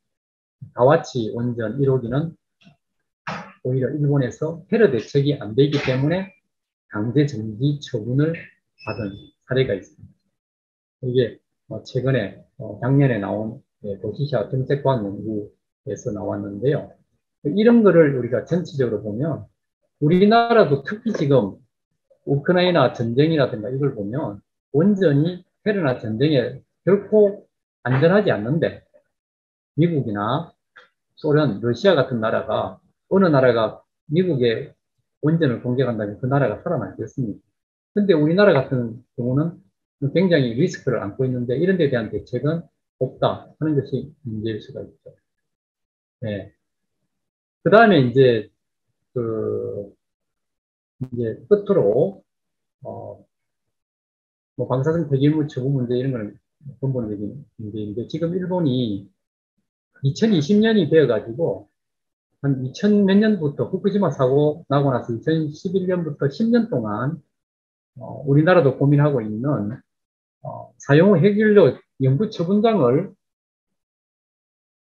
가와치 원전 1호기는 오히려 일본에서 테러 대책이 안 되기 때문에 강제 정지 처분을 받은 사례가 있습니다. 이게 최근에 작년에 나온 도시샤 정책과학연구에서 나왔는데요. 이런 거를 우리가 전체적으로 보면 우리나라도 특히 지금 우크라이나 전쟁이라든가 이걸 보면 원전이 테러나 전쟁에 결코 안전하지 않는데 미국이나 소련, 러시아 같은 나라가 어느 나라가 미국의 원전을 공격한다면 그 나라가 살아남겠습니다. 근데 우리나라 같은 경우는 굉장히 리스크를 안고 있는데 이런 데 대한 대책은 없다 하는 것이 문제일 수가 있죠. 네. 그 다음에 이제 이제 끝으로 뭐 방사능 폐기물 처분 문제 이런 거는 근본적인 문제인데 지금 일본이 2020년이 되어가지고 한 2000 몇 년부터 후쿠시마 사고 나고 나서 2011년부터 10년 동안 우리나라도 고민하고 있는 사용 후 핵연료 연구 처분장을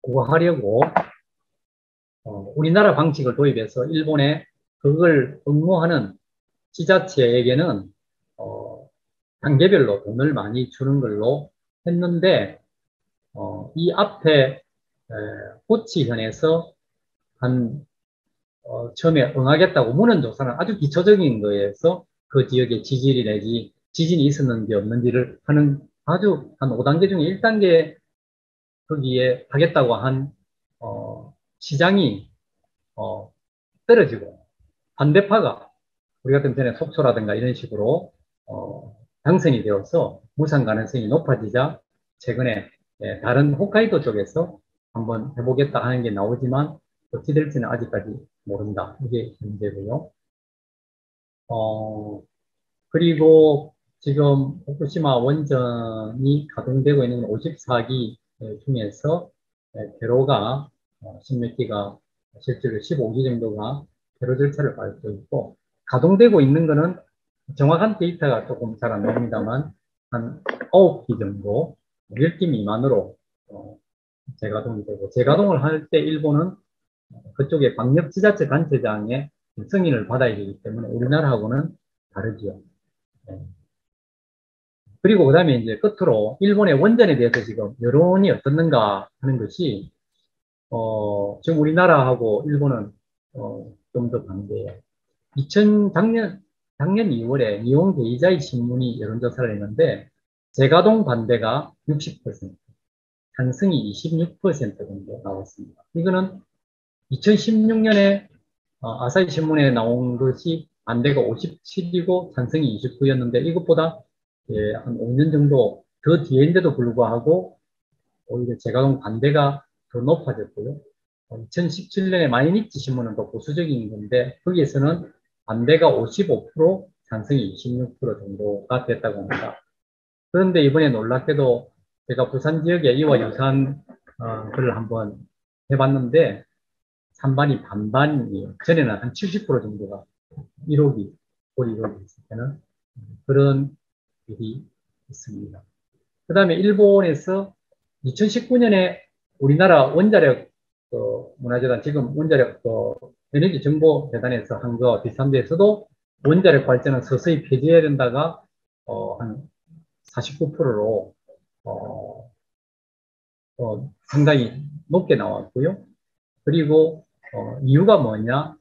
구하려고 우리나라 방식을 도입해서 일본에 그걸 응모하는 지자체에게는 단계별로 돈을 많이 주는 걸로 했는데 이 앞에 호치현에서 한 처음에 응하겠다고 문헌조사는 아주 기초적인 거에서 그 지역에 지질이 내지 지진이 있었는지 없는지를 하는 아주 한 5단계 중에 1단계 거기에 하겠다고 한 시장이 떨어지고 반대파가 우리 같은 편에 속초라든가 이런 식으로 당선이 되어서 무산 가능성이 높아지자 최근에 다른 홋카이도 쪽에서 한번 해보겠다 하는 게 나오지만 어찌 될지는 아직까지 모른다. 이게 문제고요. 그리고 지금 후쿠시마 원전이 가동되고 있는 54기 중에서 대로가 10몇 기가 실제로 15기 정도가 대로 절차를 밟고 있고 가동되고 있는 거는 정확한 데이터가 조금 잘 안 나옵니다만 한 9기 정도 10기 미만으로 재가동이 되고 재가동을 할 때 일본은 그쪽에 광역지자체 단체장의 승인을 받아야 되기 때문에 우리나라하고는 다르지요. 네. 그리고 그 다음에 이제 끝으로 일본의 원전에 대해서 지금 여론이 어떻는가 하는 것이 지금 우리나라하고 일본은 좀 더 반대예요. 작년 2월에 니혼 게이자이 신문이 여론조사를 했는데 재가동 반대가 60%, 찬성이 26% 정도 나왔습니다. 이거는 2016년에 아사히 신문에 나온 것이 반대가 57이고 찬성이 29였는데 이것보다 한 5년 정도 더 뒤인데도 불구하고 오히려 재가동 반대가 더 높아졌고요. 2017년에 마이니치 신문은 더 보수적인 건데 거기에서는 반대가 55%, 찬성이 26% 정도가 됐다고 합니다. 그런데 이번에 놀랍게도 제가 부산 지역에 이와 유사한 글을 한번 해봤는데 찬반이 반반이에요. 전에는 한 70% 정도가 1호기, 올 1호기 있을 때는 그런 일이 있습니다. 그 다음에 일본에서 2019년에 우리나라 원자력 문화재단, 지금 원자력 에너지 정보재단에서 한 거 비슷한 데에서도 원자력 발전은 서서히 폐지해야 된다가 한 49%로 상당히 높게 나왔고요. 그리고 이유가 뭐냐?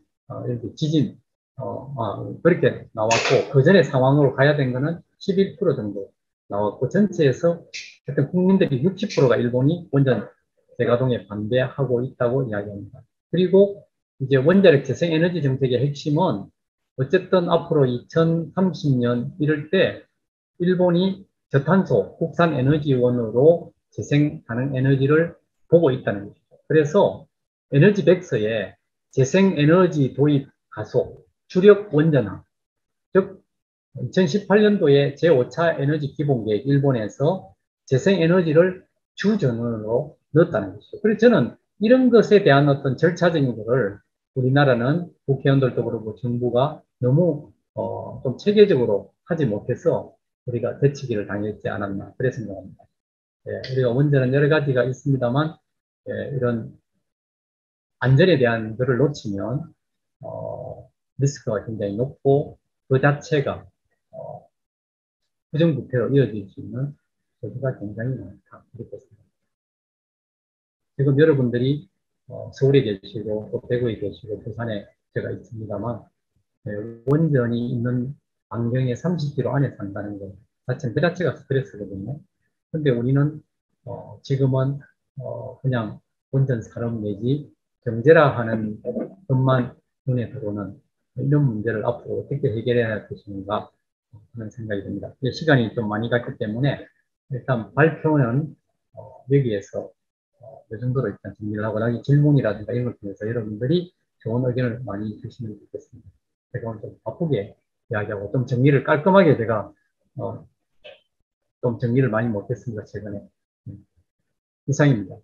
이렇게 지진 그렇게 나왔고 그 전에 상황으로 가야 된 거는 11% 정도 나왔고 전체에서 하여튼 국민들이 60%가 일본이 원전 재가동에 반대하고 있다고 이야기합니다. 그리고 이제 원자력 재생에너지 정책의 핵심은 어쨌든 앞으로 2030년 이럴 때 일본이 저탄소 국산 에너지원으로 재생 가능 에너지를 보고 있다는 것이죠. 그래서 에너지 백서에 재생에너지 도입 가속 주력 원전화, 즉 2018년도에 제5차 에너지 기본계획 일본에서 재생에너지를 주전원으로 넣었다는 것이죠. 그래서 저는 이런 것에 대한 어떤 절차적인 것을 우리나라는 국회의원들도 그렇고 정부가 너무 좀 체계적으로 하지 못해서 우리가 대치기를 당했지 않았나 그래 생각합니다. 예, 우리가 원전은 여러 가지가 있습니다만 예, 이런 안전에 대한 것을 놓치면 리스크가 굉장히 높고 그 자체가 부정부패로 이어질 수 있는 소지가 굉장히 많다. 이렇게 생각합니다. 지금 여러분들이 서울에 계시고 또 대구에 계시고 부산에 제가 있습니다만 네, 원전이 있는 반경에 30km 안에 산다는 것 자체는 그 자체가 스트레스거든요. 근데 우리는 지금은 그냥 원전 산업 내지 경제라 하는 것만 눈에 들어오는 이런 문제를 앞으로 어떻게 해결해야 할 것인가 하는 생각이 듭니다. 시간이 좀 많이 갔기 때문에 일단 발표는 여기에서 이 정도로 일단 정리를 하고 나중에 질문이라든가 이런 걸 통해서 여러분들이 좋은 의견을 많이 주시면 좋겠습니다. 제가 오늘 좀 바쁘게 이야기하고 좀 정리를 깔끔하게 제가 좀 정리를 많이 못했습니다. 최근에. 이상입니다.